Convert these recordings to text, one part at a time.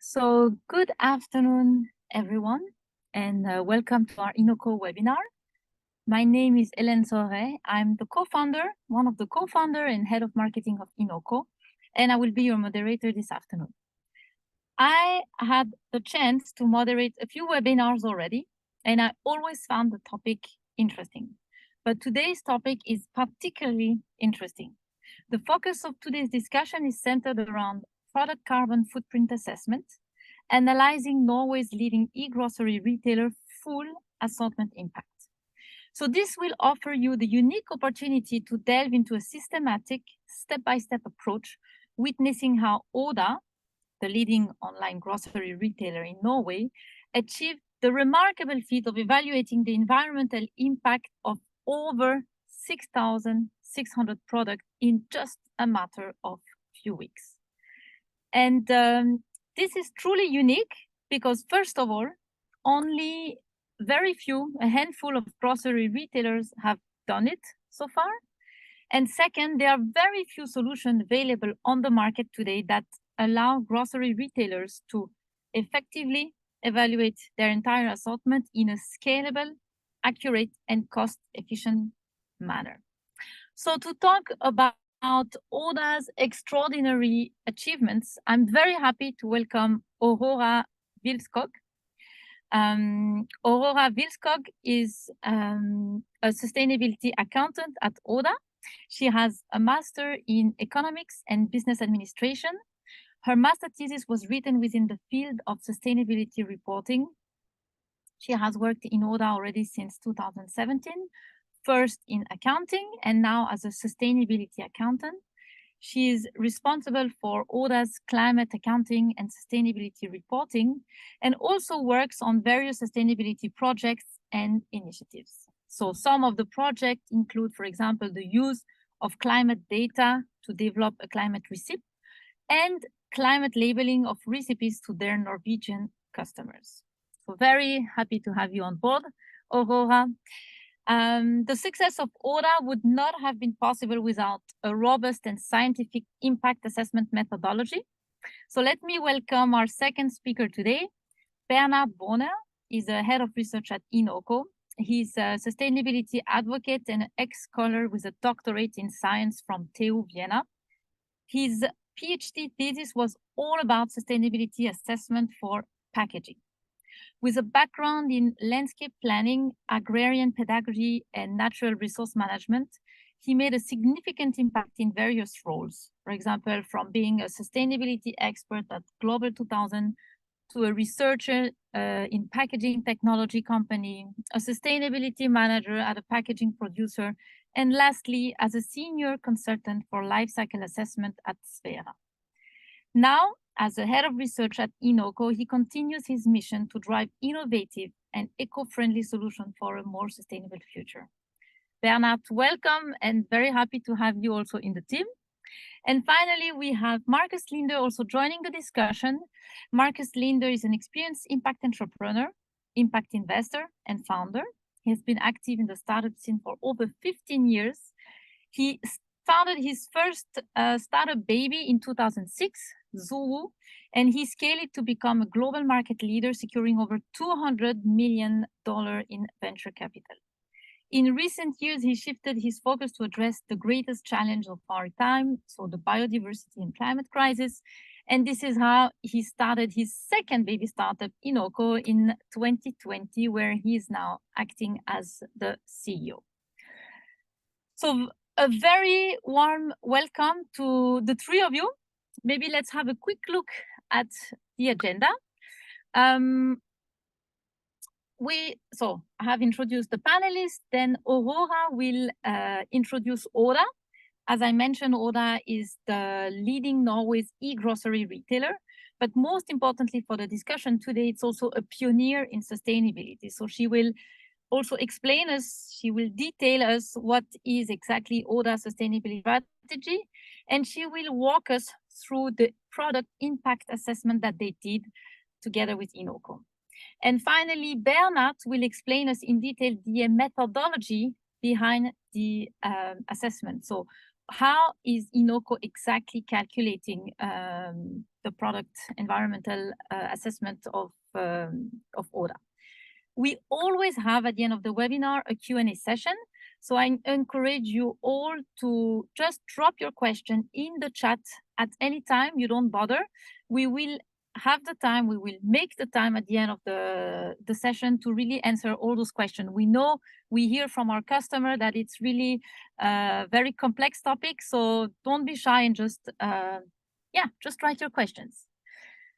So good afternoon, everyone, and welcome to our INOQO webinar. My name is Hélène Soré. I'm the one of the co-founder and head of marketing of INOQO, and I will be your moderator this afternoon. I had the chance to moderate a few webinars already, and I always found the topic interesting. But today's topic is particularly interesting. The focus of today's discussion is centered around product carbon footprint assessment, analyzing Norway's leading e-grocery retailer full assortment impact. So this will offer you the unique opportunity to delve into a systematic, step-by-step approach, witnessing how Oda, the leading online grocery retailer in Norway, achieved the remarkable feat of evaluating the environmental impact of over 6,600 products in just a matter of few weeks. And this is truly unique because, first of all, only a handful of grocery retailers have done it so far. And second, there are very few solutions available on the market today that allow grocery retailers to effectively evaluate their entire assortment in a scalable, accurate, and cost-efficient manner. So to talk about Oda's extraordinary achievements, I'm very happy to welcome Aurora Vildskog. Aurora Vildskog is a sustainability accountant at Oda. She has a master in economics and business administration. Her master thesis was written within the field of sustainability reporting. She has worked in Oda already since 2017. First in accounting and now as a sustainability accountant. She is responsible for Oda's climate accounting and sustainability reporting, and also works on various sustainability projects and initiatives. So some of the projects include, for example, the use of climate data to develop a climate receipt and climate labeling of recipes to their Norwegian customers. So very happy to have you on board, Aurora. The success of Oda would not have been possible without a robust and scientific impact assessment methodology. So let me welcome our second speaker today. Bernhard Wohner is the head of research at INOQO. He's a sustainability advocate and an ex-scholar with a doctorate in science from TU Vienna. His PhD thesis was all about sustainability assessment for packaging. With a background in landscape planning, agrarian pedagogy, and natural resource management, he made a significant impact in various roles. For example, from being a sustainability expert at Global 2000 to a researcher in packaging technology company, a sustainability manager at a packaging producer, and lastly, as a senior consultant for life cycle assessment at Sfera. Now, as the head of research at INOQO, he continues his mission to drive innovative and eco-friendly solutions for a more sustainable future. Bernhard, welcome, and very happy to have you also in the team. And finally, we have Marcus Linder also joining the discussion. Marcus Linder is an experienced impact entrepreneur, impact investor, and founder. He has been active in the startup scene for over 15 years. He founded his first startup baby in 2006, Zulu, and he scaled it to become a global market leader, securing over $200 million in venture capital. In recent years, he shifted his focus to address the greatest challenge of our time, so the biodiversity and climate crisis. And this is how he started his second baby startup, INOQO, in 2020, where he is now acting as the CEO. So a very warm welcome to the three of you. Maybe let's have a quick look at the agenda. So I have introduced the panelists, then Aurora will introduce Oda. As I mentioned, Oda is the leading Norway's e-grocery retailer, but most importantly for the discussion today, it's also a pioneer in sustainability. So she will also explain us, she will detail us what is exactly Oda's sustainability strategy, and she will walk us through the product impact assessment that they did together with INOQO. And finally, Bernhard will explain us in detail the methodology behind the assessment. So how is INOQO exactly calculating the product environmental assessment of ODA? We always have at the end of the webinar a Q&A session. So I encourage you all to just drop your question in the chat at any time. You don't bother. We will have the time, we will make the time at the end of the session to really answer all those questions. We know, we hear from our customer that it's really a very complex topic. So don't be shy and just write your questions.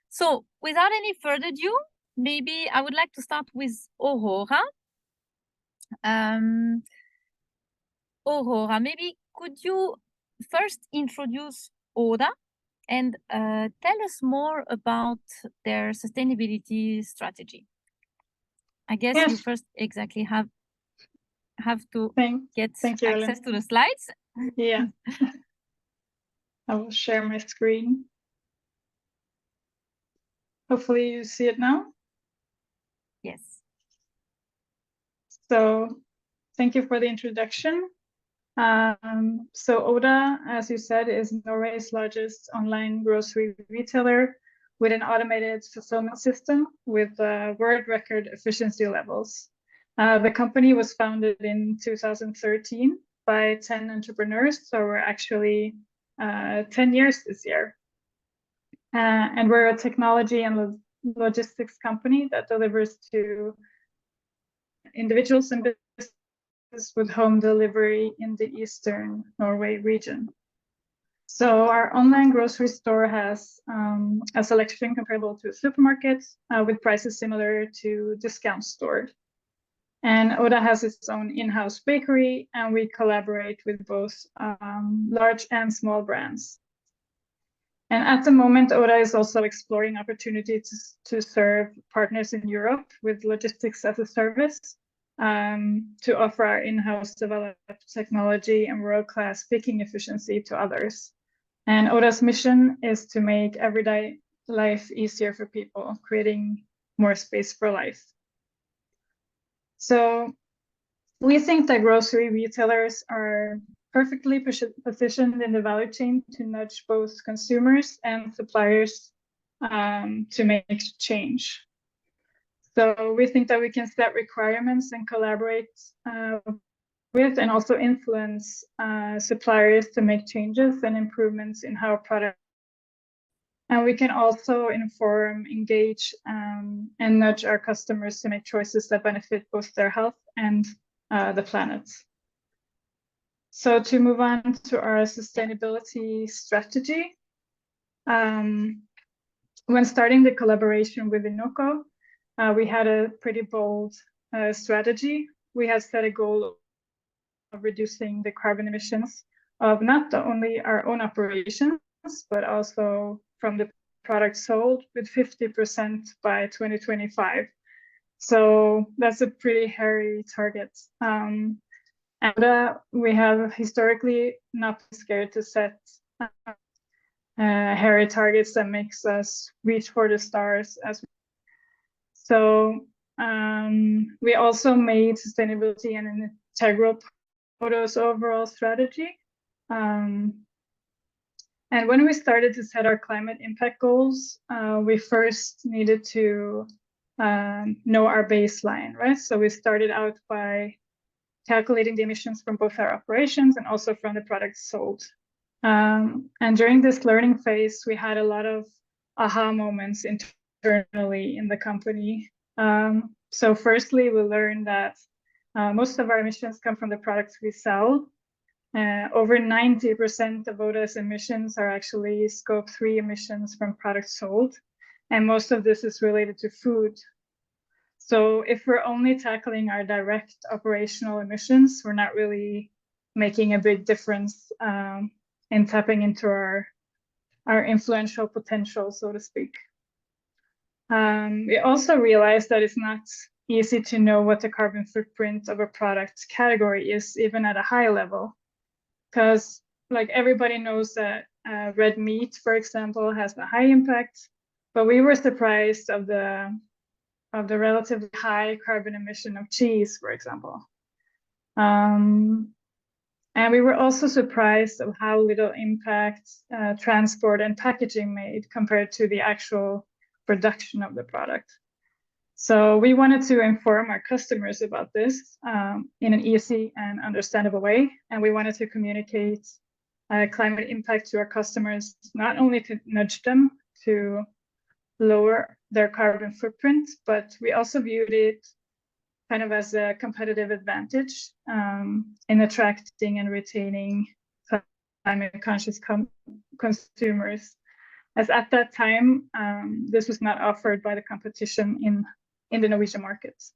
So without any further ado, maybe I would like to start with Aurora. Aurora, maybe could you first introduce ODA and tell us more about their sustainability strategy? I guess yes. You first exactly have to get Thank you, access Ellen. to the slides. Yeah. I will share my screen. Hopefully you see it now. Yes. So thank you for the introduction. So ODA, as you said, is Norway's largest online grocery retailer with an automated fulfillment system with world record efficiency levels. The company was founded in 2013 by 10 entrepreneurs, so we're actually 10 years this year. And we're a technology and logistics company that delivers to individuals and businesses with home delivery in the Eastern Norway region. So our online grocery store has a selection comparable to a supermarket with prices similar to discount store. And ODA has its own in-house bakery, and we collaborate with both large and small brands. And at the moment, ODA is also exploring opportunities to serve partners in Europe with logistics as a service, to offer our in-house developed technology and world-class picking efficiency to others. And ODA's mission is to make everyday life easier for people, creating more space for life. So we think that grocery retailers are perfectly positioned in the value chain to nudge both consumers and suppliers to make change. So we think that we can set requirements and collaborate with and also influence suppliers to make changes and improvements in how products. And we can also inform, engage, and nudge our customers to make choices that benefit both their health and the planet. So to move on to our sustainability strategy, when starting the collaboration with INOQO, we had a pretty bold strategy. We had set a goal of reducing the carbon emissions of not only our own operations, but also from the products sold with 50% by 2025. So that's a pretty hairy target. And we have historically not been scared to set hairy targets that makes us reach for the stars. So we also made sustainability an integral part of ODA's overall strategy. And when we started to set our climate impact goals, we first needed to know our baseline, right? So we started out by calculating the emissions from both our operations and also from the products sold. And during this learning phase, we had a lot of aha moments internally in the company. So firstly, we learned that most of our emissions come from the products we sell. Over 90% of ODA's emissions are actually scope 3 emissions from products sold. And most of this is related to food. So if we're only tackling our direct operational emissions, we're not really making a big difference in tapping into our influential potential, so to speak. We also realized that it's not easy to know what the carbon footprint of a product category is, even at a high level. Because like everybody knows that red meat, for example, has a high impact, but we were surprised of the relatively high carbon emission of cheese, for example. And And we were also surprised of how little impact transport and packaging made compared to the actual production of the product. So we wanted to inform our customers about this in an easy and understandable way. And we wanted to communicate climate impact to our customers, not only to nudge them to lower their carbon footprint, but we also viewed it kind of as a competitive advantage in attracting and retaining climate conscious consumers. As at that time, this was not offered by the competition in the Norwegian markets.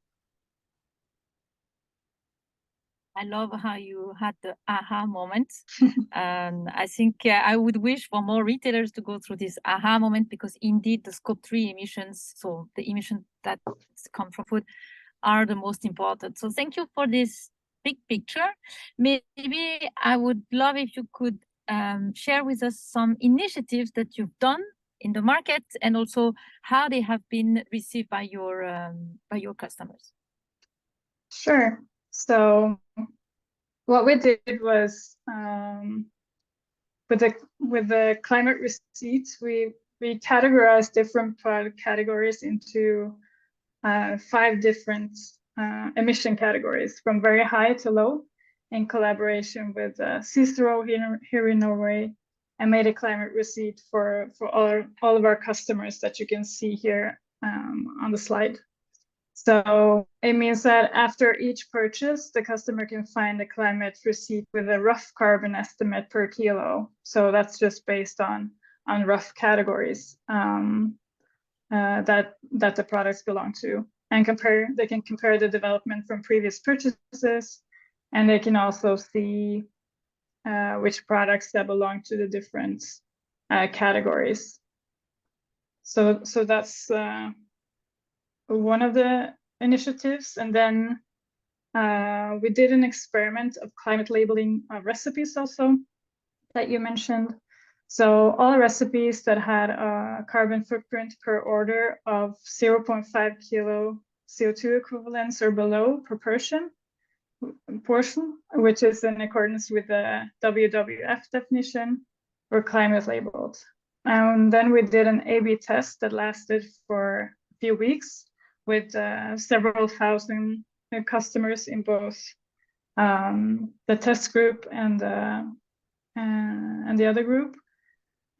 I love how you had the aha moment. And I think I would wish for more retailers to go through this aha moment, because indeed the scope 3 emissions, so the emissions that come from food, are the most important. So thank you for this big picture. Maybe I would love if you could share with us some initiatives that you've done in the market, and also how they have been received by your customers. Sure. So what we did was with the climate receipts, we categorized different product categories into 5 different emission categories, from very high to low, in collaboration with Cicero here in Norway, and made a climate receipt for all of our customers that you can see here on the slide. So it means that after each purchase, the customer can find a climate receipt with a rough carbon estimate per kilo. So that's just based on rough categories that the products belong to, and they can compare the development from previous purchases, and they can also see which products that belong to the different categories. So that's one of the initiatives. And then we did an experiment of climate labeling recipes also that you mentioned. So all recipes that had a carbon footprint per order of 0.5 kilo CO2 equivalents or below per portion, which is in accordance with the WWF definition, were climate labeled. And then we did an A/B test that lasted for a few weeks with several thousand customers in both the test group and the other group.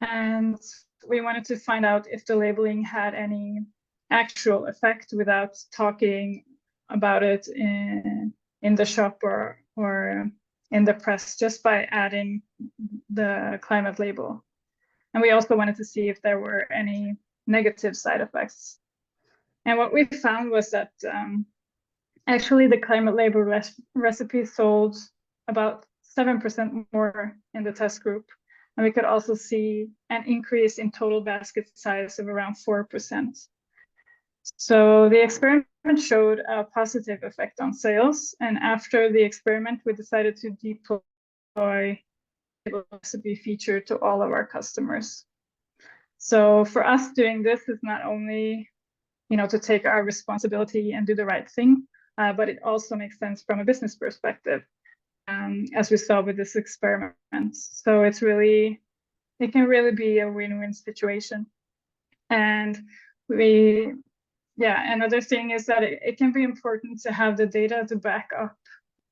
And we wanted to find out if the labeling had any actual effect without talking about it in the shop or in the press, just by adding the climate label. And we also wanted to see if there were any negative side effects. And what we found was that actually the climate label recipe sold about 7% more in the test group. And we could also see an increase in total basket size of around 4%. So the experiment showed a positive effect on sales. And after the experiment, we decided to deploy the recipe feature to all of our customers. So for us, doing this is not only, to take our responsibility and do the right thing, but it also makes sense from a business perspective, as we saw with this experiment. So it can really be a win-win situation. And another thing is that it can be important to have the data to back up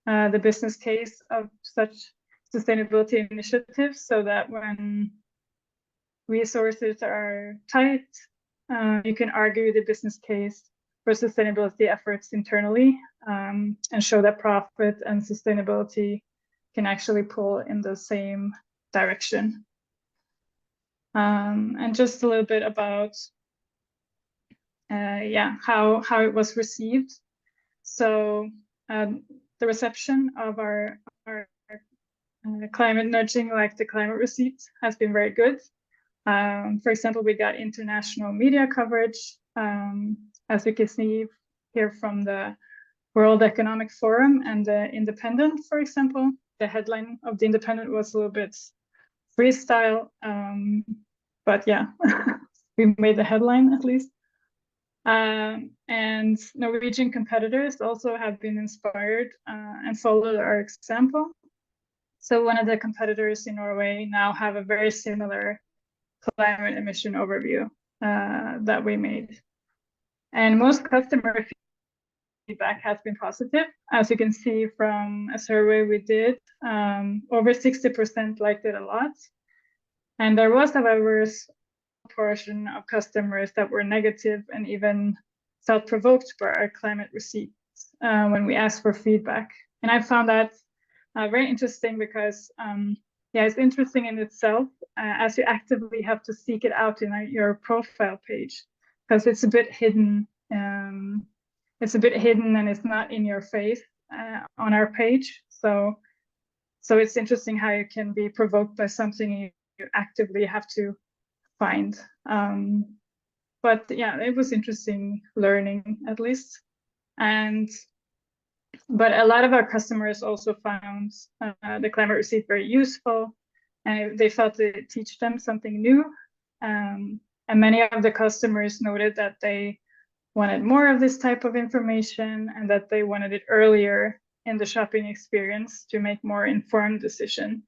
the business case of such sustainability initiatives, so that when resources are tight, you can argue the business case for sustainability efforts internally, and show that profit and sustainability can actually pull in the same direction. And just a little bit about how it was received. So the reception of our climate nudging, like the climate receipt, has been very good. For example, we got international media coverage, as you can see here from the World Economic Forum and the Independent, for example. The headline of the Independent was a little bit freestyle, but yeah, we made the headline at least. And Norwegian competitors also have been inspired and followed our example. So one of the competitors in Norway now have a very similar climate emission overview that we made. And most customer feedback has been positive. As you can see from a survey we did, over 60% liked it a lot. And there was, however, a portion of customers that were negative and even felt provoked by our climate receipts when we asked for feedback. And I found that very interesting because, yeah, it's interesting in itself as you actively have to seek it out in your profile page because it's a bit hidden. It's a bit hidden and it's not in your face on our page. So it's interesting how you can be provoked by something you actively have to find. But yeah, it was interesting learning at least. But a lot of our customers also found the climate receipt very useful, and they felt it teach them something new. And many of the customers noted that they wanted more of this type of information and that they wanted it earlier in the shopping experience to make more informed decision.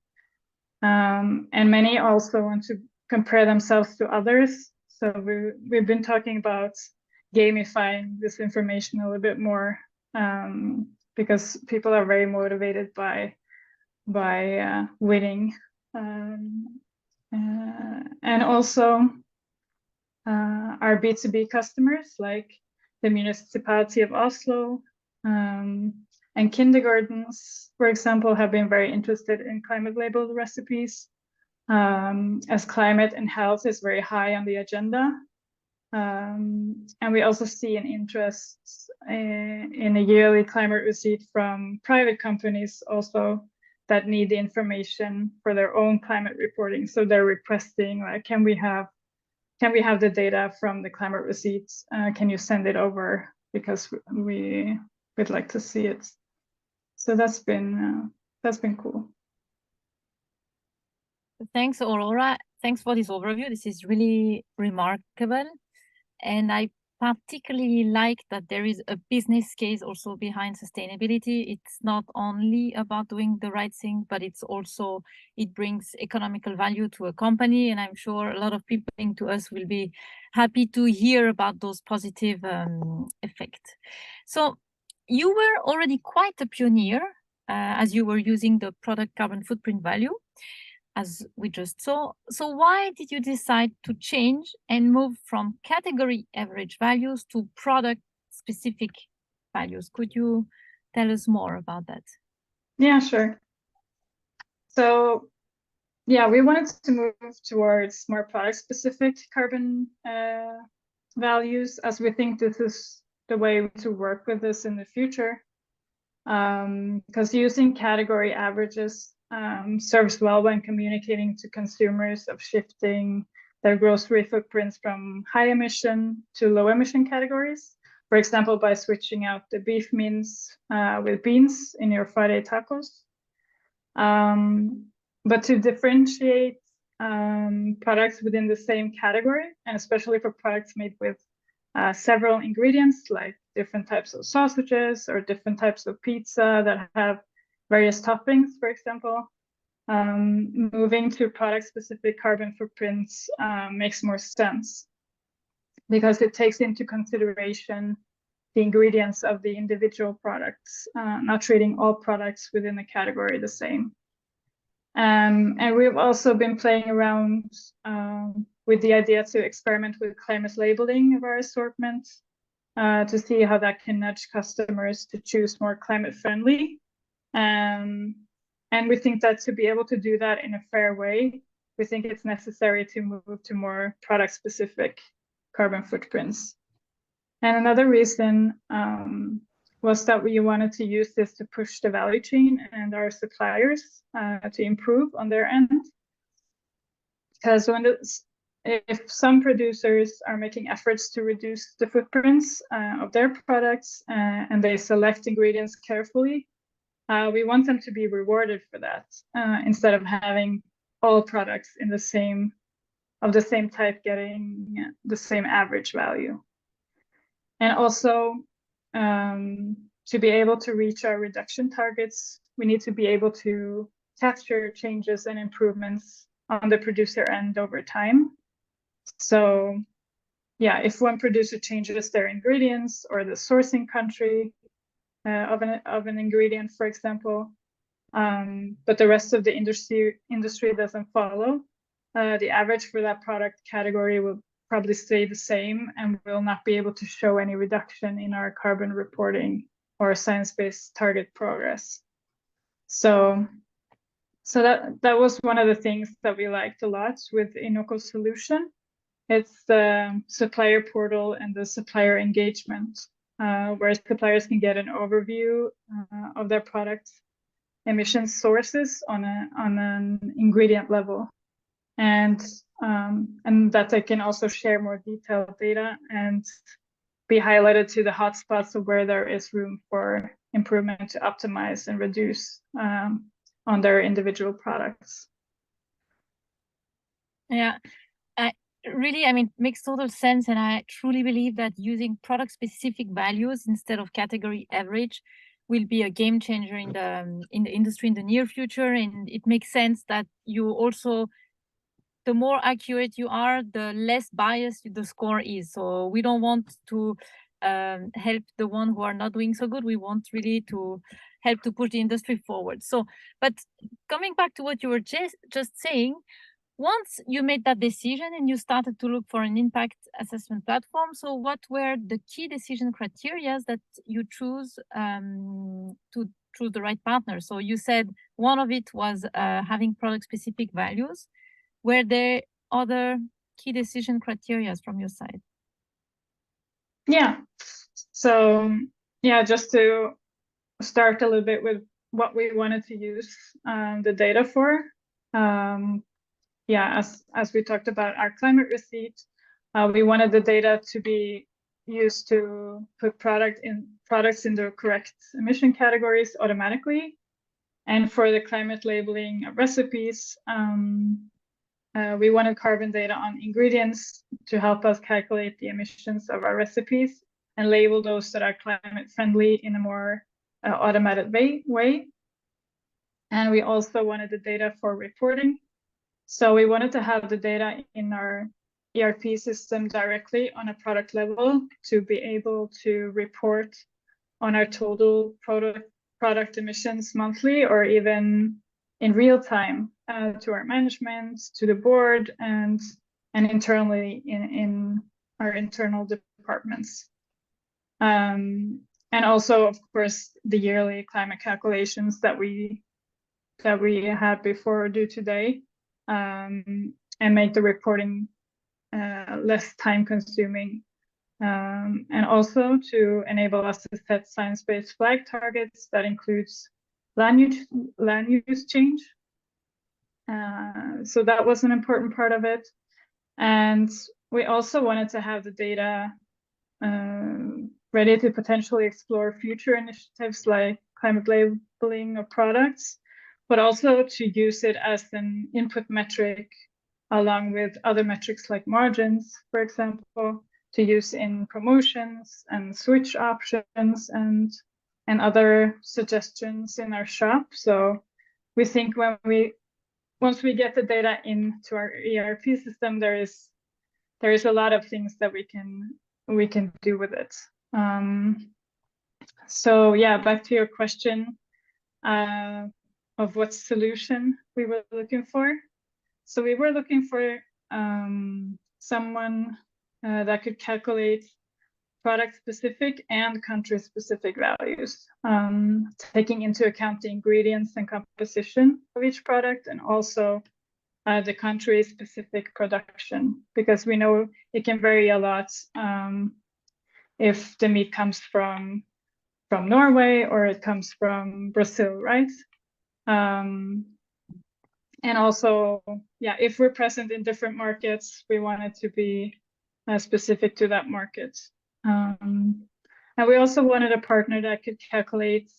And many also want to compare themselves to others. So we've been talking about gamifying this information a little bit more because people are very motivated by winning. And also our B2B customers, like the municipality of Oslo and kindergartens, for example, have been very interested in climate labeled recipes, as climate and health is very high on the agenda. And we also see an interest in a yearly climate receipt from private companies also that need the information for their own climate reporting. So they're requesting, like, can we have the data from the climate receipts? Can you send it over? Because we'd like to see it. So that's been cool. Thanks, Aurora. Thanks for this overview. This is really remarkable. And I particularly like that there is a business case also behind sustainability. It's not only about doing the right thing, but it's also, it brings economical value to a company. And I'm sure a lot of people listening to us will be happy to hear about those positive effects. So you were already quite a pioneer as you were using the product carbon footprint value, as we just saw. So why did you decide to change and move from category average values to product specific values? Could you tell us more about that? Yeah, sure. So yeah, we wanted to move towards more product specific carbon values, as we think this is the way to work with this in the future. Because using category averages serves well when communicating to consumers of shifting their grocery footprints from high emission to low emission categories. For example, by switching out the beef mince with beans in your Friday tacos. But to differentiate products within the same category, and especially for products made with several ingredients, like different types of sausages or different types of pizza that have various toppings, for example, moving to product-specific carbon footprints makes more sense because it takes into consideration the ingredients of the individual products, not treating all products within the category the same. And we've also been playing around with the idea to experiment with climate labeling of our assortment to see how that can nudge customers to choose more climate friendly. And we think that to be able to do that in a fair way, we think it's necessary to move to more product specific carbon footprints. And another reason was that we wanted to use this to push the value chain and our suppliers to improve on their end. Because if some producers are making efforts to reduce the footprints of their products and they select ingredients carefully, we want them to be rewarded for that instead of having all products in the same type getting the same average value. And also, to be able to reach our reduction targets, we need to be able to capture changes and improvements on the producer end over time. So yeah, if one producer changes their ingredients or the sourcing country of an ingredient, for example, but the rest of the industry doesn't follow, the average for that product category will probably stay the same and will not be able to show any reduction in our carbon reporting or science-based target progress. So that was one of the things that we liked a lot with INOQO solution. It's the supplier portal and the supplier engagement, where suppliers can get an overview of their products' emission sources on an ingredient level, and that they can also share more detailed data and be highlighted to the hotspots of where there is room for improvement to optimize and reduce on their individual products. Yeah, really, I mean, it makes total sense. And I truly believe that using product-specific values instead of category average will be a game changer in the industry in the near future. And it makes sense that you also, the more accurate you are, the less biased the score is. So we don't want to help the one who are not doing so good. We want really to help to push the industry forward. So, but coming back to what you were just saying, once you made that decision and you started to look for an impact assessment platform, so what were the key decision criteria that you choose to choose the right partner? So you said one of it was having product-specific values. Were there other key decision criteria from your side? Yeah. So yeah, just to start a little bit with what we wanted to use the data for. Yeah, as we talked about our climate receipt, we wanted the data to be used to put products in the correct emission categories automatically. And for the climate labeling of recipes, we wanted carbon data on ingredients to help us calculate the emissions of our recipes and label those that are climate friendly in a more automated way. And we also wanted the data for reporting. So we wanted to have the data in our ERP system directly on a product level to be able to report on our total product emissions monthly or even in real time to our management, to the board, and internally in our internal departments. And also, of course, the yearly climate calculations that we had before due today. And make the reporting less time consuming. And also to enable us to set science-based flag targets that includes land use change. So that was an important part of it. And we also wanted to have the data ready to potentially explore future initiatives like climate labeling of products, but also to use it as an input metric along with other metrics like margins, for example, to use in promotions and switch options and other suggestions in our shop. So we think once we get the data into our ERP system, there is a lot of things that we can do with it. So yeah, back to your question of what solution we were looking for. So we were looking for someone that could calculate product-specific and country-specific values, taking into account the ingredients and composition of each product, and also the country-specific production, because we know it can vary a lot if the meat comes from Norway or it comes from Brazil, right? And also, yeah, if we're present in different markets, we want it to be specific to that market. And we also wanted a partner that could calculate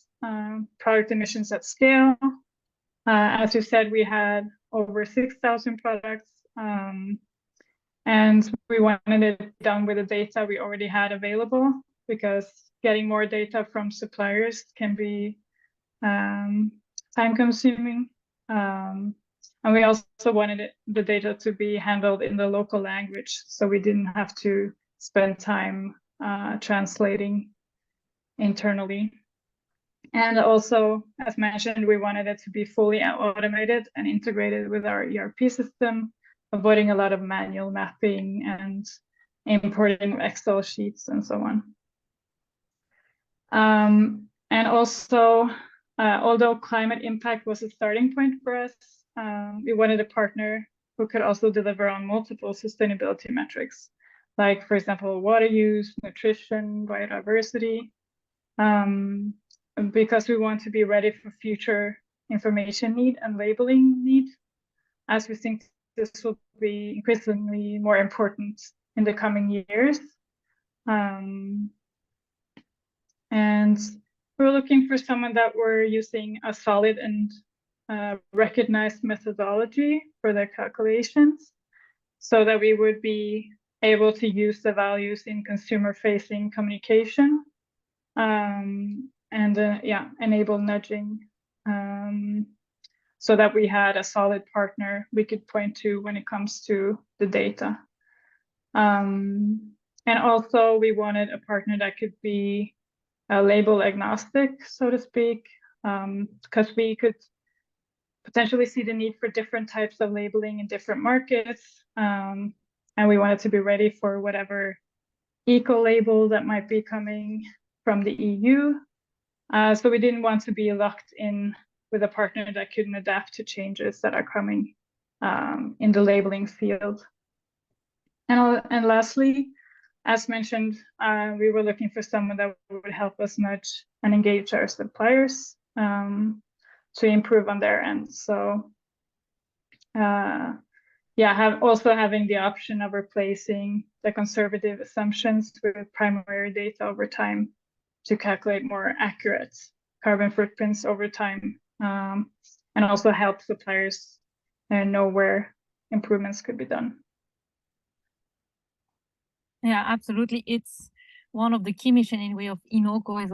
product emissions at scale. As you said, we had over 6,000 products, and we wanted it done with the data we already had available, because getting more data from suppliers can be time consuming. And we also wanted the data to be handled in the local language, so we didn't have to spend time translating internally. And also, as mentioned, we wanted it to be fully automated and integrated with our ERP system, avoiding a lot of manual mapping and importing Excel sheets and so on. And also, although climate impact was a starting point for us, we wanted a partner who could also deliver on multiple sustainability metrics, like, for example, water use, nutrition, biodiversity, because we want to be ready for future information need and labeling need, as we think this will be increasingly more important in the coming years. And we're looking for someone that were using a solid and recognized methodology for their calculations, so that we would be able to use the values in consumer-facing communication, and enable nudging, so that we had a solid partner we could point to when it comes to the data. And also we wanted a partner that could be label agnostic, so to speak, because we could potentially see the need for different types of labeling in different markets, and we wanted to be ready for whatever eco-label that might be coming from the EU. So we didn't want to be locked in with a partner that couldn't adapt to changes that are coming in the labeling field. And lastly, as mentioned, we were looking for someone that would help us nudge and engage our suppliers to improve on their end. So also having the option of replacing the conservative assumptions with primary data over time to calculate more accurate carbon footprints over time, and also help suppliers know where improvements could be done. Yeah, absolutely. It's one of the key mission in way of INOQO has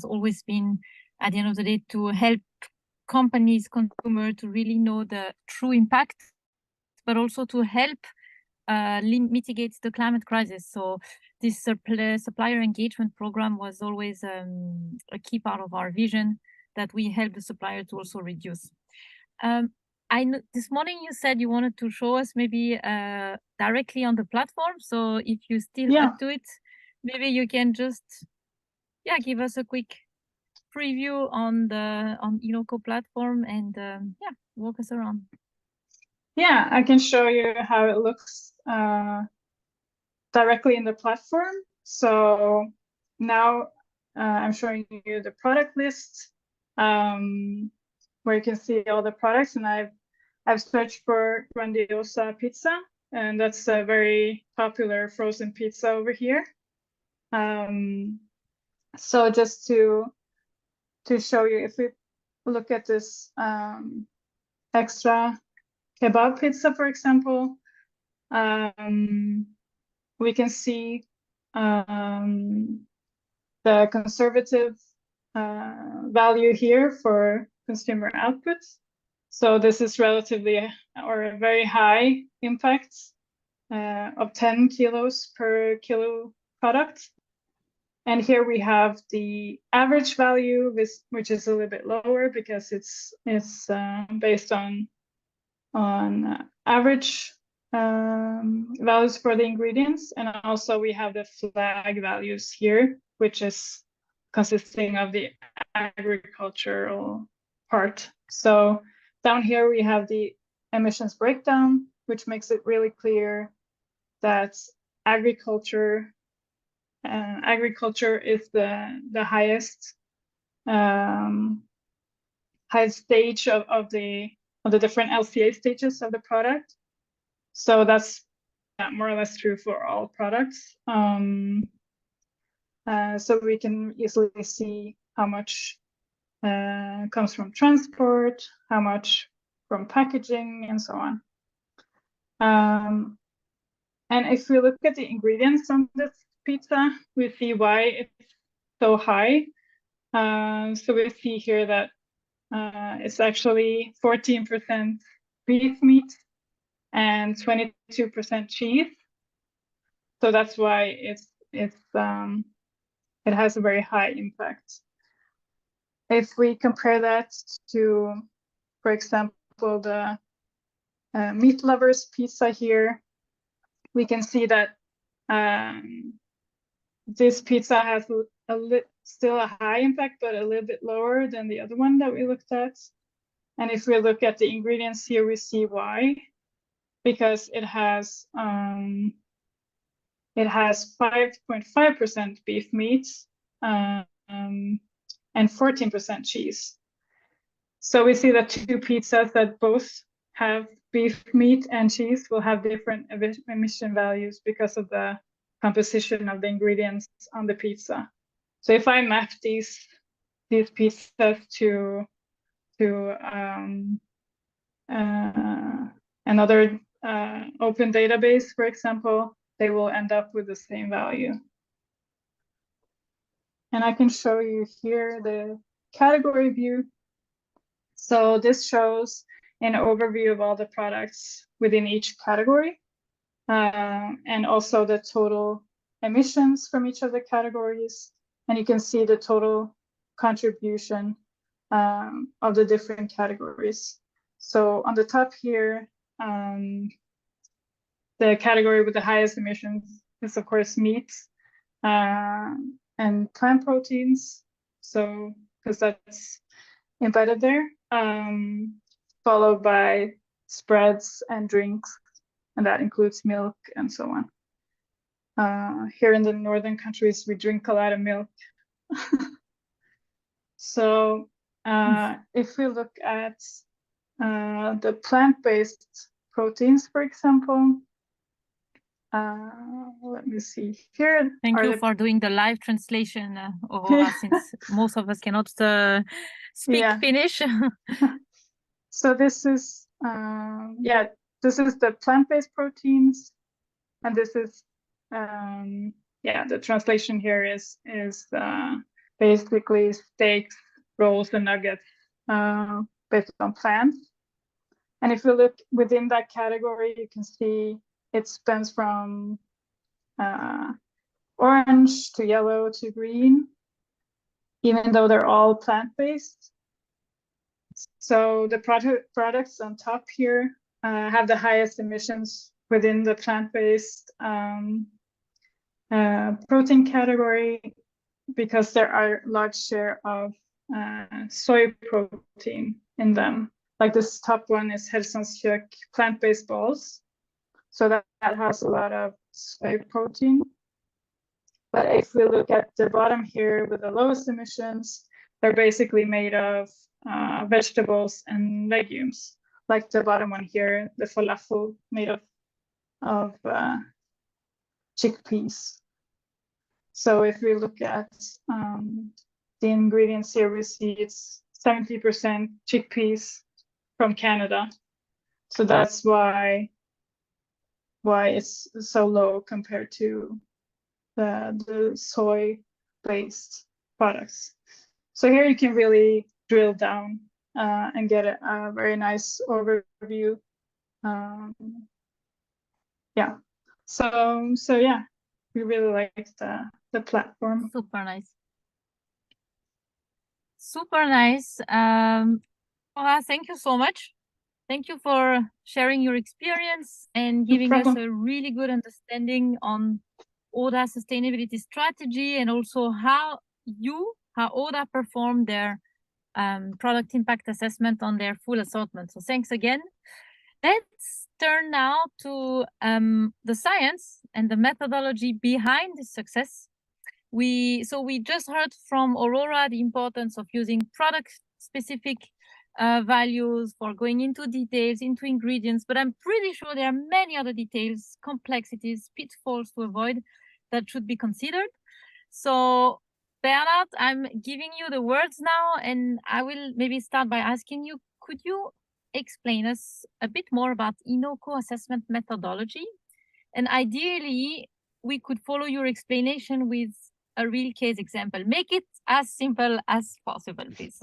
always been, at the end of the day, to help companies, consumer, to really know the true impact, but also to help mitigate the climate crisis. So this supplier engagement program was always a key part of our vision, that we help the supplier to also reduce. I know this morning you said you wanted to show us maybe directly on the platform. So if you still up to it, maybe you can just give us a quick preview on the INOQO platform and walk us around. Yeah, I can show you how it looks directly in the platform. So now I'm showing you the product list, where you can see all the products, and I've searched for Grandiosa pizza, and that's a very popular frozen pizza over here. So just to show you, if we look at this extra kebab pizza, for example, we can see the conservative value here for consumer outputs. So this is relatively or a very high impact of 10 kilos per kilo product. And here we have the average value, which is a little bit lower because it's based on average values for the ingredients. And also we have the flag values here, which is consisting of the agricultural part. So down here we have the emissions breakdown, which makes it really clear that agriculture is the highest stage of the different LCA stages of the product. So that's more or less true for all products. So we can easily see how much comes from transport, how much from packaging, and so on. And if we look at the ingredients on this pizza, we see why it's so high. So we see here that it's actually 14% beef meat and 22% cheese. So that's why it has a very high impact. If we compare that to, for example, the meat lovers pizza here, we can see that this pizza has still a high impact, but a little bit lower than the other one that we looked at. And if we look at the ingredients here, we see why, because it has 5.5% beef meat and 14% cheese. So we see that two pizzas that both have beef meat and cheese will have different emission values because of the composition of the ingredients on the pizza. So if I map these pizzas to another open database, for example, they will end up with the same value. And I can show you here the category view. So this shows an overview of all the products within each category, and also the total emissions from each of the categories. And you can see the total contribution of the different categories. So on the top here, the category with the highest emissions is, of course, meat and plant proteins. So, because that's embedded there, followed by spreads and drinks, and that includes milk and so on. Here in the northern countries, we drink a lot of milk. So if we look at the plant-based proteins, for example, let me see here. Thank you for doing the live translation, Aurora, since most of us cannot speak Finnish. So this is, this is the plant-based proteins, and this is, the translation here is basically steaks, rolls, and nuggets based on plants. And if you look within that category, you can see it spans from orange to yellow to green, even though they're all plant-based. So the products on top here have the highest emissions within the plant-based protein category, because there are a large share of soy protein in them. Like this top one is Hälsans Kök plant-based balls. So that has a lot of soy protein. But if we look at the bottom here with the lowest emissions, they're basically made of vegetables and legumes. Like the bottom one here, the falafel made of chickpeas. So if we look at the ingredients here, we see it's 70% chickpeas from Canada. So that's why it's so low compared to the soy-based products. So here you can really drill down and get a very nice overview. So yeah, we really like the platform. Super nice. Super nice. Aurora, thank you so much. Thank you for sharing your experience and giving us a really good understanding on ODA sustainability strategy, and also how ODA performed their product impact assessment on their full assortment. So thanks again. Let's turn now to the science and the methodology behind this success. We just heard from Aurora the importance of using product-specific values for going into details, into ingredients, but I'm pretty sure there are many other details, complexities, pitfalls to avoid that should be considered. So Bernhard, I'm giving you the words now, and I will maybe start by asking you, could you explain us a bit more about INOQO assessment methodology? And ideally, we could follow your explanation with a real case example. Make it as simple as possible, please.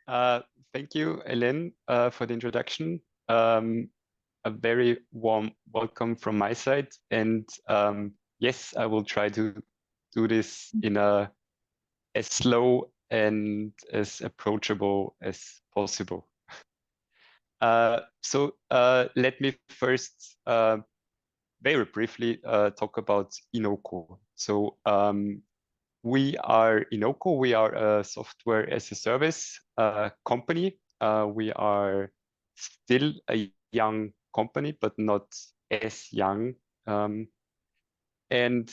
Thank you, Hélène, for the introduction. A very warm welcome from my side. And yes, I will try to do this in a as slow and as approachable as possible. So let me first very briefly talk about INOQO. So we are INOQO. We are a software as a service company. We are still a young company, but not as young. And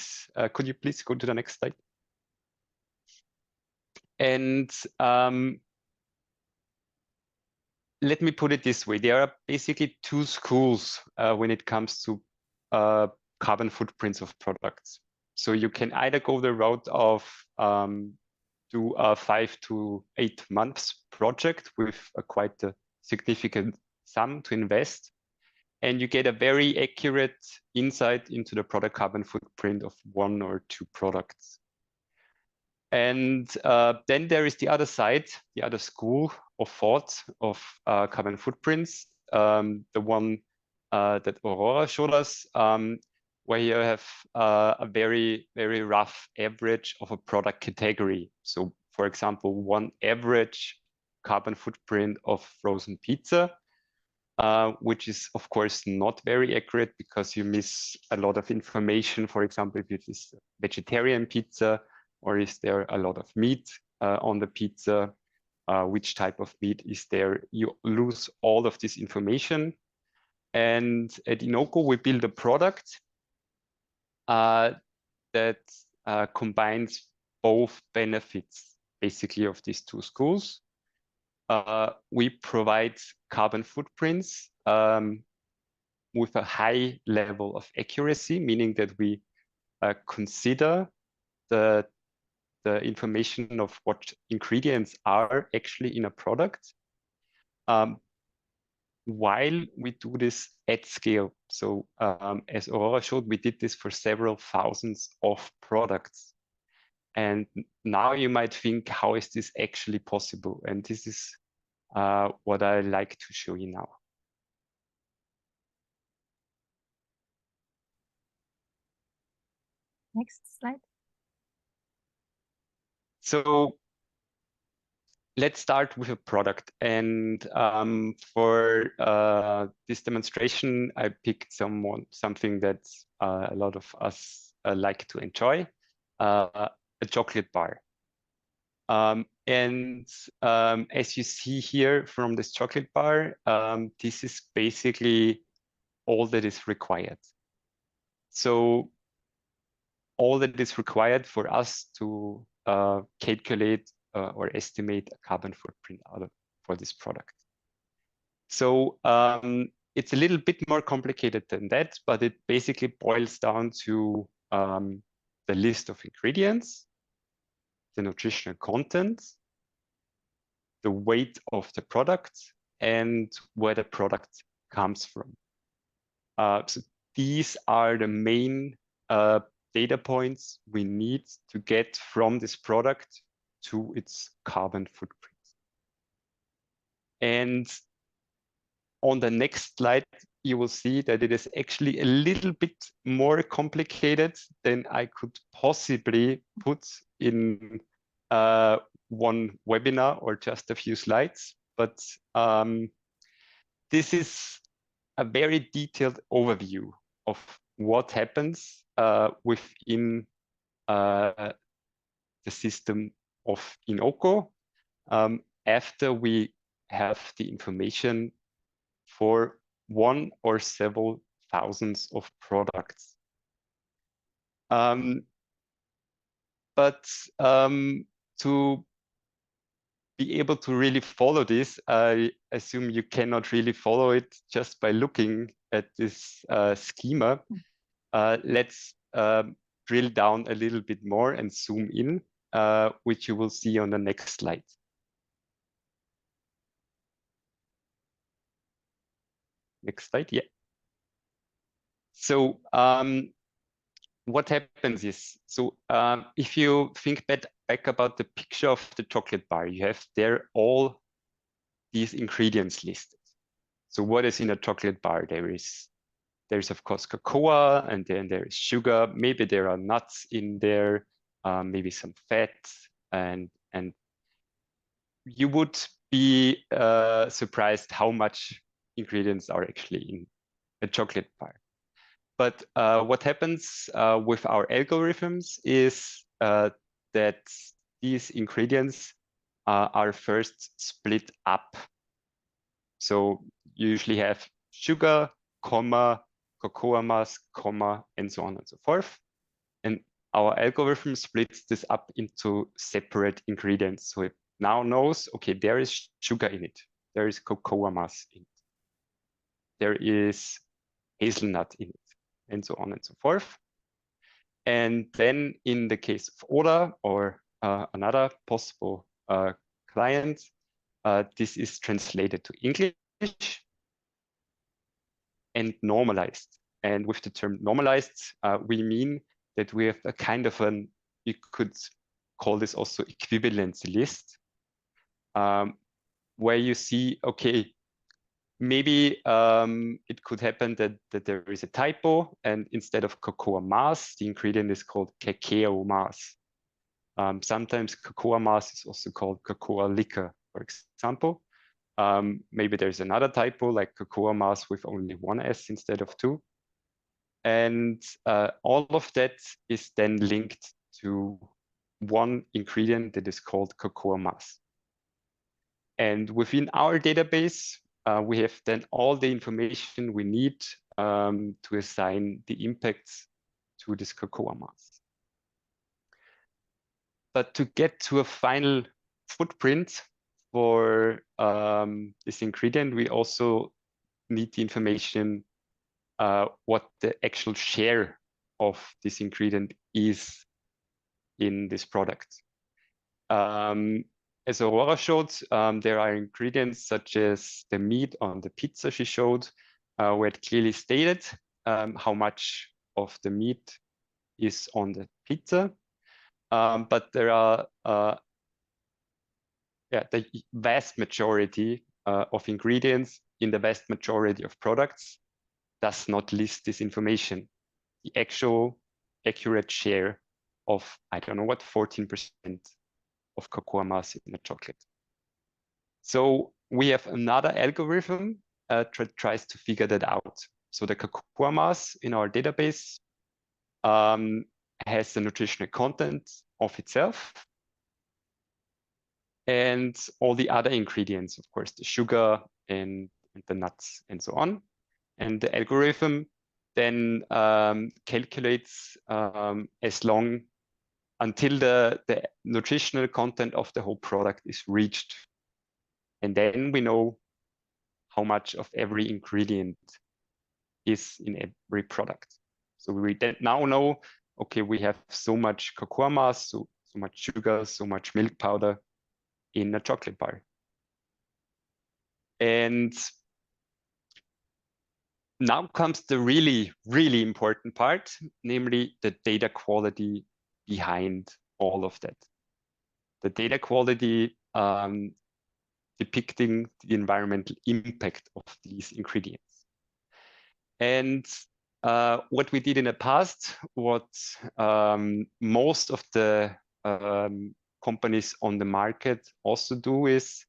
could you please go to the next slide? And let me put it this way. There are basically two schools when it comes to carbon footprints of products. So you can either go the route of do a 5 to 8 months project with quite a significant sum to invest, and you get a very accurate insight into the product carbon footprint of 1 or 2 products. And then there is the other side, the other school of thought of carbon footprints, the one that Aurora showed us, where you have a very, very rough average of a product category. So for example, one average carbon footprint of frozen pizza, which is of course not very accurate because you miss a lot of information. For example, if it is vegetarian pizza, or is there a lot of meat on the pizza, which type of meat is there, you lose all of this information. And at INOQO, we build a product that combines both benefits, basically, of these two schools. We provide carbon footprints with a high level of accuracy, meaning that we consider the information of what ingredients are actually in a product, while we do this at scale. So as Aurora showed, we did this for several thousands of products. And now you might think, how is this actually possible? And this is what I like to show you now. Next slide. So let's start with a product. And for this demonstration, I picked something that a lot of us like to enjoy, a chocolate bar. And as you see here from this chocolate bar, this is basically all that is required. So all that is required for us to calculate or estimate a carbon footprint for this product. So it's a little bit more complicated than that, but it basically boils down to the list of ingredients, the nutritional content, the weight of the product, and where the product comes from. So these are the main data points we need to get from this product to its carbon footprint. And on the next slide, you will see that it is actually a little bit more complicated than I could possibly put in one webinar or just a few slides. But this is a very detailed overview of what happens within the system of INOQO after we have the information for 1 or several thousands of products. But to be able to really follow this, I assume you cannot really follow it just by looking at this schema. Let's drill down a little bit more and zoom in, which you will see on the next slide. Next slide, yeah. So what happens is, so if you think back about the picture of the chocolate bar, you have there all these ingredients listed. So what is in a chocolate bar? There's of course cocoa, and then there is sugar. Maybe there are nuts in there, maybe some fat, and you would be surprised how much ingredients are actually in a chocolate bar. But what happens with our algorithms is that these ingredients are first split up. So you usually have sugar, comma, cocoa mass, comma, and so on and so forth. And our algorithm splits this up into separate ingredients. So it now knows, okay, there is sugar in it. There is cocoa mass in it. There is hazelnut in it, and so on and so forth. And then in the case of Oda or another possible client, this is translated to English and normalized. And with the term normalized, we mean that we have a kind of an, you could call this also equivalency list, where you see, okay, maybe it could happen that there is a typo, and instead of cocoa mass, the ingredient is called cacao mass. Sometimes cocoa mass is also called cocoa liquor, for example. Maybe there's another typo like cocoa mass with only one S instead of two. And all of that is then linked to one ingredient that is called cocoa mass. And within our database, we have then all the information we need to assign the impacts to this cocoa mass. But to get to a final footprint for this ingredient, we also need the information what the actual share of this ingredient is in this product. As Aurora showed, there are ingredients such as the meat on the pizza she showed, where it clearly stated how much of the meat is on the pizza. But there are the vast majority of ingredients in the vast majority of products does not list this information. The actual accurate share of, I don't know what, 14% of cocoa mass in a chocolate. So we have another algorithm that tries to figure that out. So the cocoa mass in our database has the nutritional content of itself, and all the other ingredients, of course, the sugar and the nuts and so on. And the algorithm then calculates as long until the nutritional content of the whole product is reached. And then we know how much of every ingredient is in every product. So we now know, okay, we have so much cocoa mass, so much sugar, so much milk powder in a chocolate bar. And now comes the really, really important part, namely the data quality behind all of that. The data quality depicting the environmental impact of these ingredients. And what we did in the past, what most of the companies on the market also do is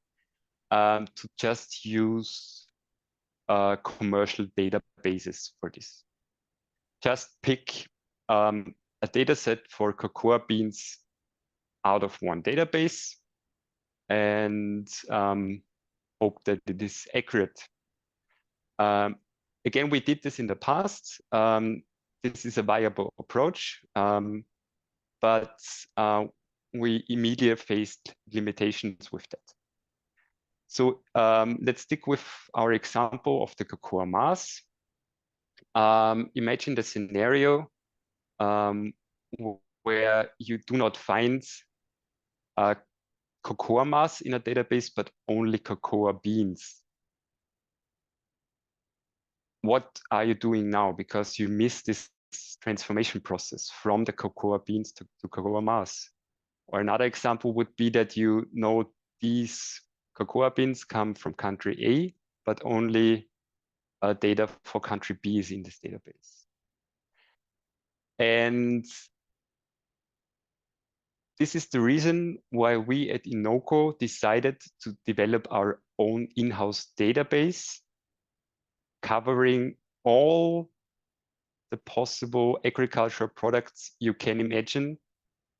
to just use commercial databases for this. Just pick a data set for cocoa beans out of one database and hope that it is accurate. Again, we did this in the past. This is a viable approach, but we immediately faced limitations with that. So let's stick with our example of the cocoa mass. Imagine the scenario where you do not find cocoa mass in a database, but only cocoa beans. What are you doing now? Because you missed this transformation process from the cocoa beans to cocoa mass. Or another example would be that you know these cocoa beans come from country A, but only data for country B is in this database. And this is the reason why we at INOQO decided to develop our own in-house database covering all the possible agricultural products you can imagine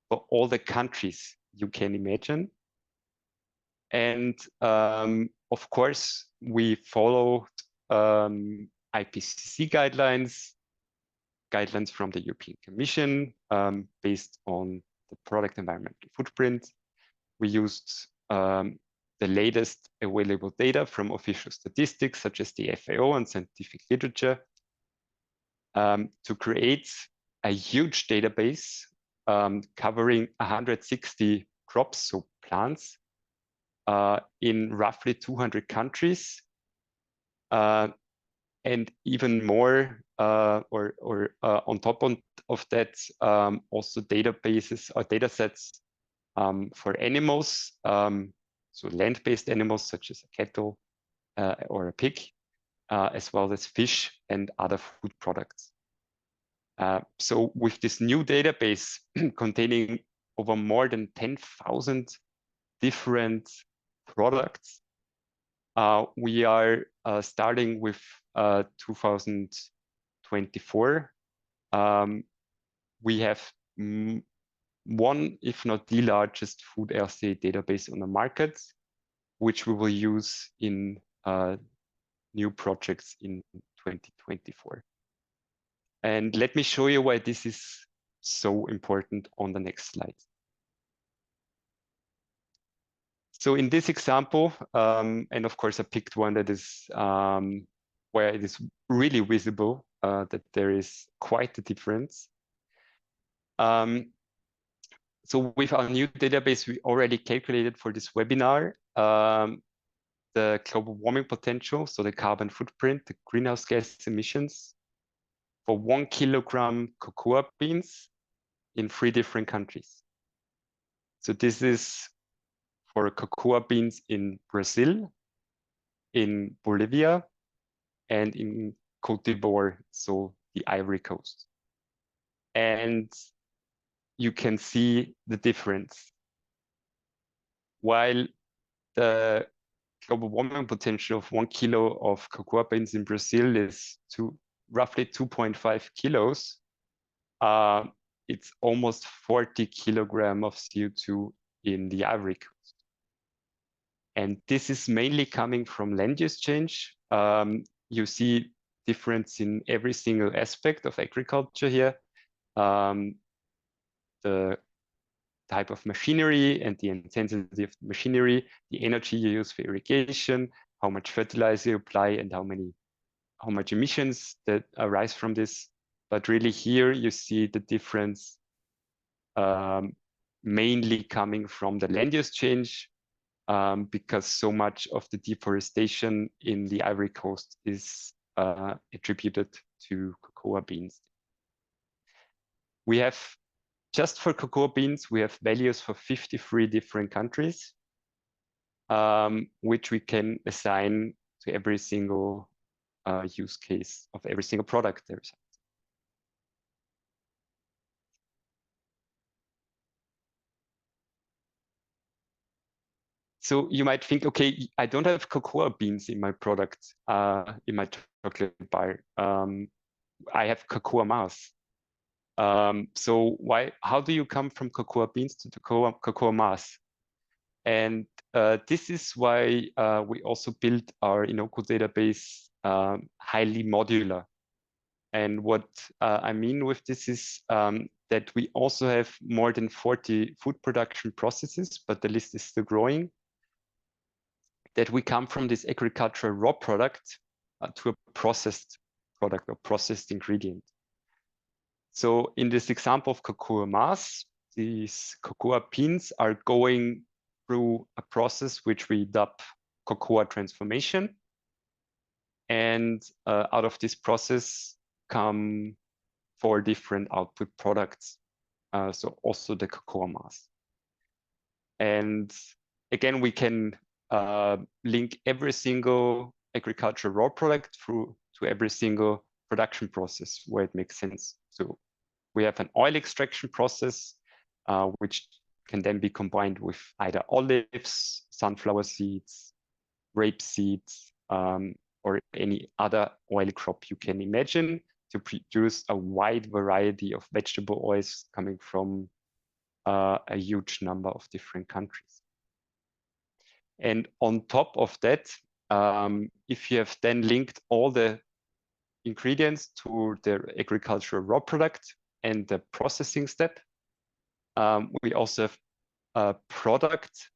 for all the countries you can imagine. And of course, we followed IPCC guidelines from the European Commission based on the product environmental footprint. We used the latest available data from official statistics, such as the FAO and scientific literature, to create a huge database covering 160 crops, so plants, in roughly 200 countries, and even more, on top of that, also databases or data sets for animals, so land-based animals such as a cattle or a pig, as well as fish and other food products. So with this new database containing over more than 10,000 different products, we are starting with 2024. We have one, if not the largest food RCA database on the market, which we will use in new projects in 2024. And let me show you why this is so important on the next slide. So in this example, and of course I picked one that is where it is really visible that there is quite a difference. So with our new database, we already calculated for this webinar the global warming potential, so the carbon footprint, the greenhouse gas emissions for 1 kilogram cocoa beans in 3 different countries. So this is for cocoa beans in Brazil, in Bolivia, and in Cote d'Ivoire, so the Ivory Coast. And you can see the difference. While the global warming potential of 1 kilo of cocoa beans in Brazil is roughly 2.5 kilos, it's almost 40 kilograms of CO2 in the Ivory Coast. And this is mainly coming from land use change. You see difference in every single aspect of agriculture here. The type of machinery and the intensity of machinery, the energy you use for irrigation, how much fertilizer you apply, and how much emissions that arise from this. But really here you see the difference mainly coming from the land use change, because so much of the deforestation in the Ivory Coast is attributed to cocoa beans. We have, just for cocoa beans, we have values for 53 different countries, which we can assign to every single use case of every single product there is. So you might think, okay, I don't have cocoa beans in my product, in my chocolate bar. I have cocoa mass. So how do you come from cocoa beans to cocoa mass? And this is why we also built our INOQO database highly modular. And what I mean with this is that we also have more than 40 food production processes, but the list is still growing, that we come from this agricultural raw product to a processed product or processed ingredient. So in this example of cocoa mass, these cocoa beans are going through a process which we dub cocoa transformation. And out of this process come 4 different output products. So also the cocoa mass. And again, we can link every single agricultural raw product through to every single production process where it makes sense. So we have an oil extraction process, which can then be combined with either olives, sunflower seeds, rape seeds, or any other oil crop you can imagine to produce a wide variety of vegetable oils coming from a huge number of different countries. And on top of that, if you have then linked all the ingredients to the agricultural raw product and the processing step, we also have product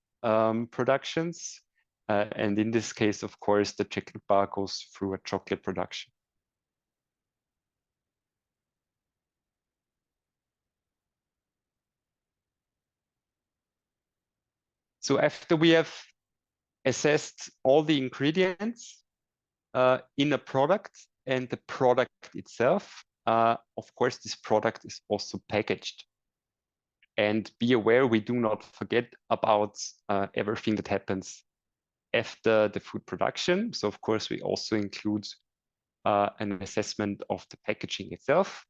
productions. And in this case, of course, the chocolate bar goes through a chocolate production. So after we have assessed all the ingredients in a product and the product itself, of course, this product is also packaged. And be aware, we do not forget about everything that happens after the food production. So of course, we also include an assessment of the packaging itself.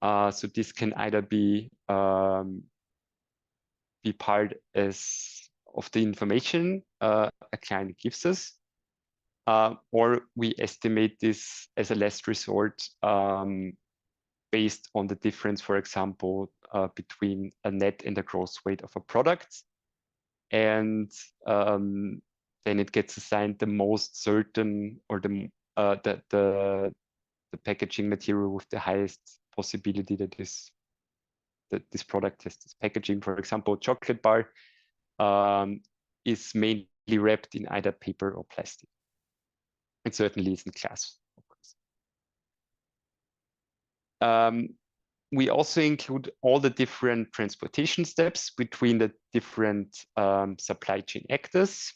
So this can either be part of the information a client gives us, or we estimate this as a last resort based on the difference, for example, between a net and a gross weight of a product. And then it gets assigned the most certain, or the packaging material with the highest possibility that this product has this packaging. For example, chocolate bar is mainly wrapped in either paper or plastic. It certainly isn't glass, of course. We also include all the different transportation steps between the different supply chain actors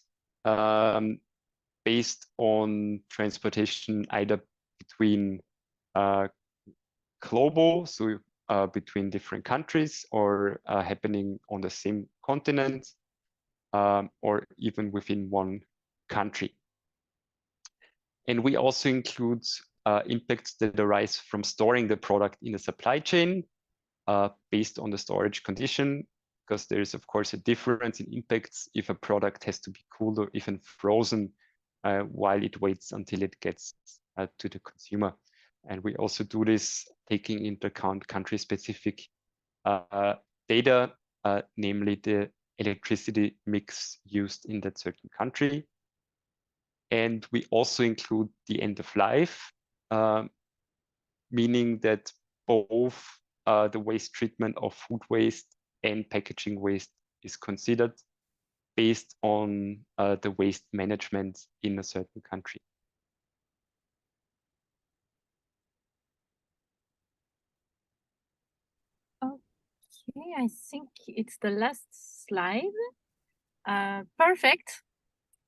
based on transportation either between global, so between different countries, or happening on the same continent, or even within one country. And we also include impacts that arise from storing the product in a supply chain based on the storage condition, because there is, of course, a difference in impacts if a product has to be cooled or even frozen while it waits until it gets to the consumer. And we also do this taking into account country-specific data, namely the electricity mix used in that certain country. And we also include the end of life, meaning that both the waste treatment of food waste and packaging waste is considered based on the waste management in a certain country. Okay, I think it's the last slide. Perfect.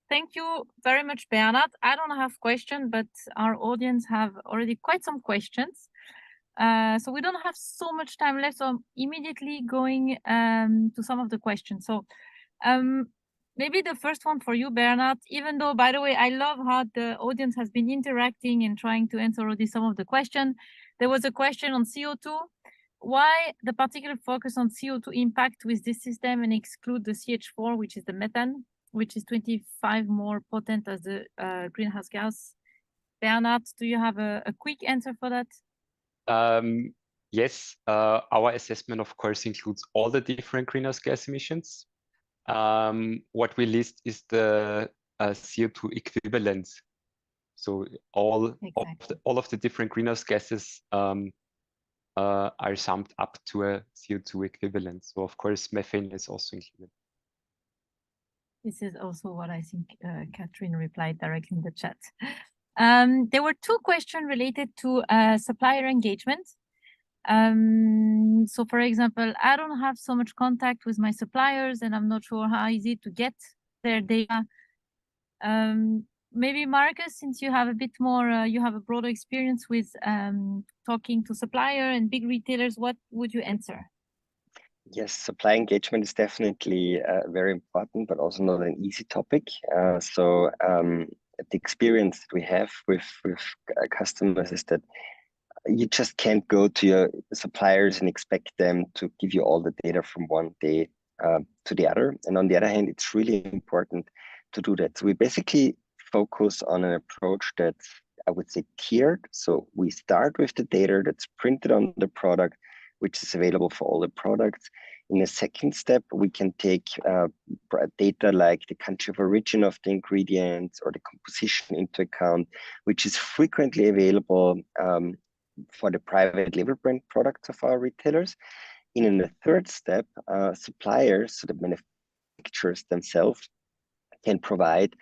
Thank you very much, Bernhard. I don't have questions, but our audience have already quite some questions. So we don't have so much time left, so I'm immediately going to some of the questions. So maybe the first one for you, Bernhard, even though, by the way, I love how the audience has been interacting and trying to answer already some of the questions. There was a question on CO2. Why the particular focus on CO2 impact with this system and exclude the CH4, which is the methane, which is 25 more potent as the greenhouse gas? Bernhard, do you have a quick answer for that? Yes, our assessment, of course, includes all the different greenhouse gas emissions. What we list is the CO2 equivalent. So all of the different greenhouse gases are summed up to a CO2 equivalent. So of course, methane is also included. This is also what I think Catherine replied directly in the chat. There were two questions related to supplier engagement. So for example, I don't have so much contact with my suppliers and I'm not sure how easy to get their data. Maybe Marcus, since you have a bit more, you have a broader experience with talking to supplier and big retailers, what would you answer? Yes, supply engagement is definitely very important, but also not an easy topic. The experience that we have with customers is that you just can't go to your suppliers and expect them to give you all the data from one day to the other. And on the other hand, it's really important to do that. So we basically focus on an approach that's, I would say, tiered. So we start with the data that's printed on the product, which is available for all the products. In a second step, we can take data like the country of origin of the ingredients or the composition into account, which is frequently available for the private label brand products of our retailers. In the third step, suppliers, so the manufacturers themselves, can provide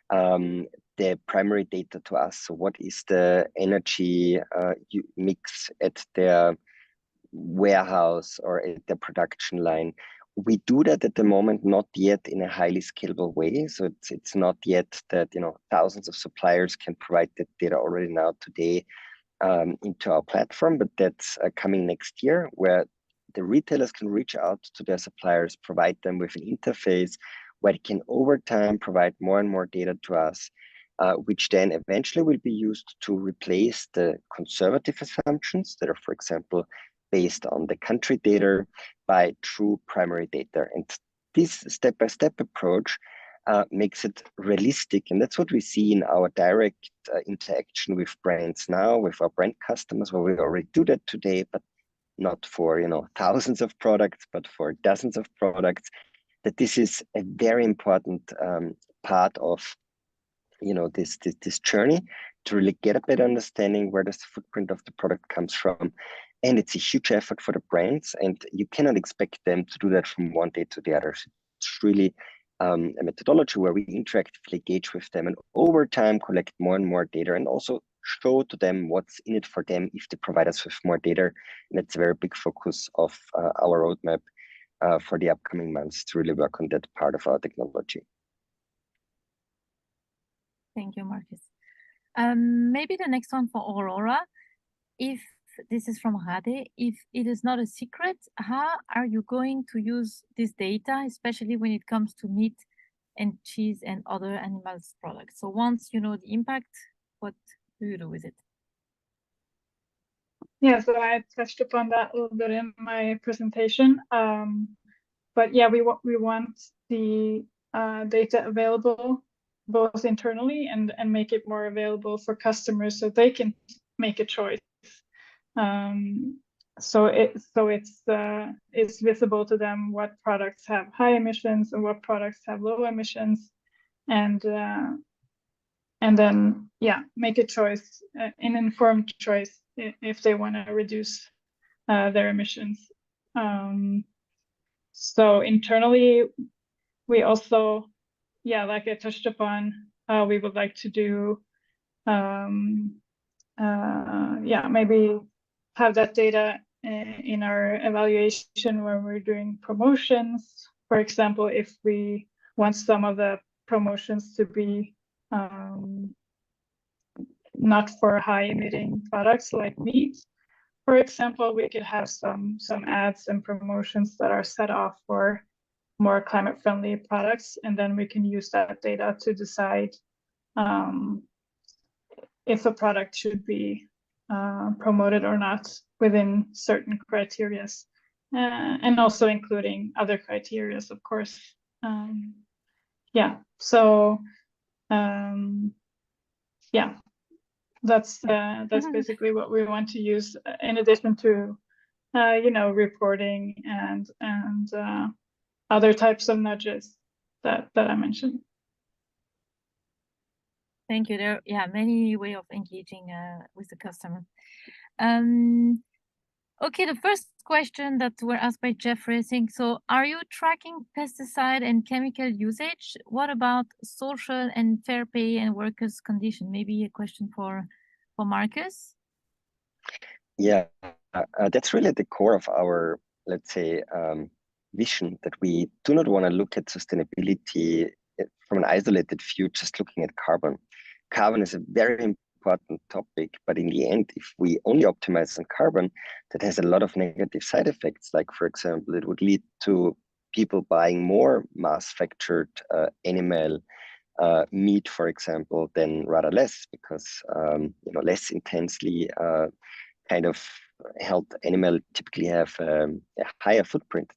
the primary data to us. So what is the energy mix at their warehouse or at the production line? We do that at the moment, not yet in a highly scalable way. So it's not yet that thousands of suppliers can provide that data already now today into our platform, but that's coming next year, where the retailers can reach out to their suppliers, provide them with an interface where it can over time provide more and more data to us, which then eventually will be used to replace the conservative assumptions that are, for example, based on the country data by true primary data. And this step-by-step approach makes it realistic. And that's what we see in our direct interaction with brands now, with our brand customers, where we already do that today, but not for thousands of products, but for dozens of products, that this is a very important part of this journey to really get a better understanding where does the footprint of the product comes from. And it's a huge effort for the brands, and you cannot expect them to do that from one day to the other. So it's really a methodology where we interactively engage with them and over time collect more and more data and also show to them what's in it for them if they provide us with more data. And it's a very big focus of our roadmap for the upcoming months to really work on that part of our technology. Thank you, Marcus. Maybe the next one for Aurora. If this is from Rade, if it is not a secret, how are you going to use this data, especially when it comes to meat and cheese and other animals products? So once you know the impact, what do you do with it? Yeah, so I touched upon that a little bit in my presentation. But yeah, we want the data available both internally and make it more available for customers so they can make a choice. So it's visible to them what products have high emissions and what products have low emissions, and then make a choice, an informed choice if they want to reduce their emissions. So internally, we also, like I touched upon, we would like to do maybe have that data in our evaluation when we're doing promotions. For example, if we want some of the promotions to be not for high emitting products like meat, for example, we could have some ads and promotions that are set off for more climate friendly products, and then we can use that data to decide if a product should be promoted or not within certain criteria, and also including other criteria, of course. That's basically what we want to use in addition to reporting and other types of nudges that I mentioned. Thank you. There are many ways of engaging with the customer. Okay, the first question that were asked by Jeff Racing. So are you tracking pesticide and chemical usage? What about social and fair pay and workers' condition? Maybe a question for Marcus. Yeah, that's really at the core of our, let's say, vision, that we do not want to look at sustainability from an isolated view, just looking at carbon. Carbon is a very important topic, but in the end, if we only optimize on carbon, that has a lot of negative side effects. Like, for example, it would lead to people buying more mass-factured animal meat, for example, than rather less, because less intensely kind of held animal typically have a higher footprint.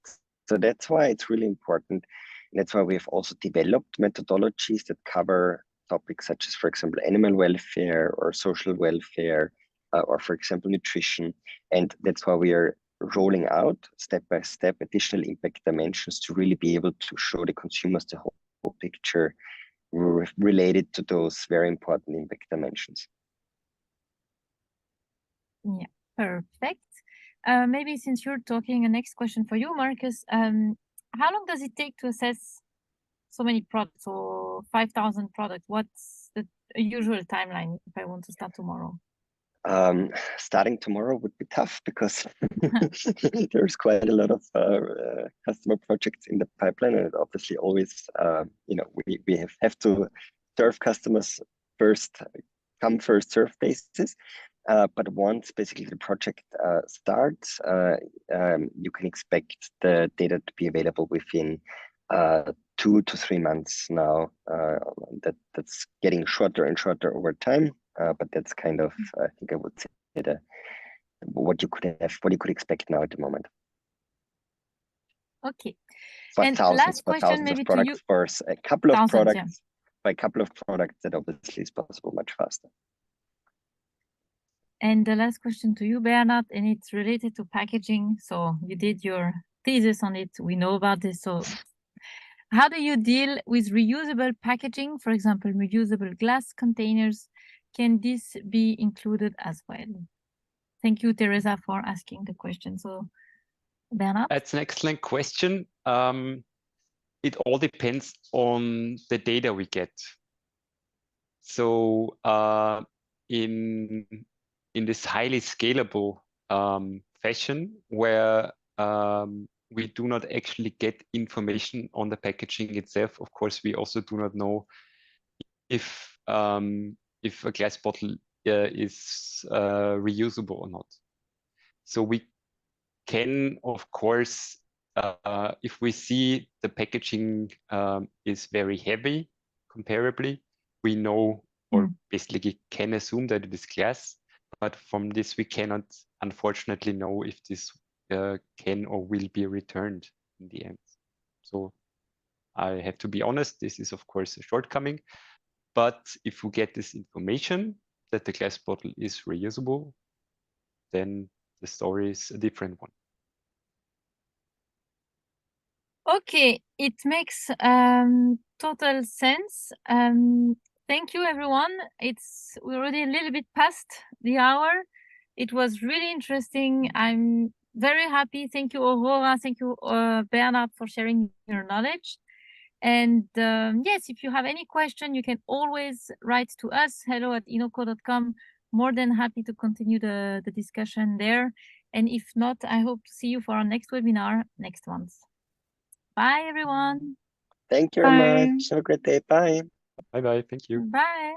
So that's why it's really important. And that's why we have also developed methodologies that cover topics such as, for example, animal welfare or social welfare, or for example, nutrition. And that's why we are rolling out step by step additional impact dimensions to really be able to show the consumers the whole picture related to those very important impact dimensions. Yeah, perfect. Maybe since you're talking, a next question for you, Marcus. How long does it take to assess so many products, or 5,000 products? What's the usual timeline if I want to start tomorrow? Starting tomorrow would be tough because there's quite a lot of customer projects in the pipeline, and obviously always, we have to serve customers first come, first serve basis. But once basically the project starts, you can expect the data to be available within 2 to 3 months now. That's getting shorter and shorter over time. But that's kind of, I think I would say, what you could expect now at the moment. Okay. For And thousands, last for question, thousands maybe of to you. products, for a couple of Thousands, products, yeah. by a couple of products, that obviously is possible much faster. And the last question to you, Bernhard, and it's related to packaging. So you did your thesis on it. We know about this. So how do you deal with reusable packaging? For example, reusable glass containers. Can this be included as well? Thank you, Teresa, for asking the question. So Bernhard? That's an excellent question. It all depends on the data we get. So in this highly scalable fashion, where we do not actually get information on the packaging itself, of course, we also do not know if a glass bottle is reusable or not. So we can, of course, if we see the packaging is very heavy comparably, we know or basically can assume that it is glass. But from this, we cannot, unfortunately, know if this can or will be returned in the end. So I have to be honest, this is, of course, a shortcoming. But if we get this information that the glass bottle is reusable, then the story is a different one. Okay, it makes total sense. Thank you, everyone. We're already a little bit past the hour. It was really interesting. I'm very happy. Thank you, Aurora. Thank you, Bernhard, for sharing your knowledge. And yes, if you have any question, you can always write to us, hello@inoko.com. More than happy to continue the discussion there. And if not, I hope to see you for our next webinar next month. Bye, everyone. Thank you very much. Have a great day. Bye. Bye-bye. Thank you. Bye.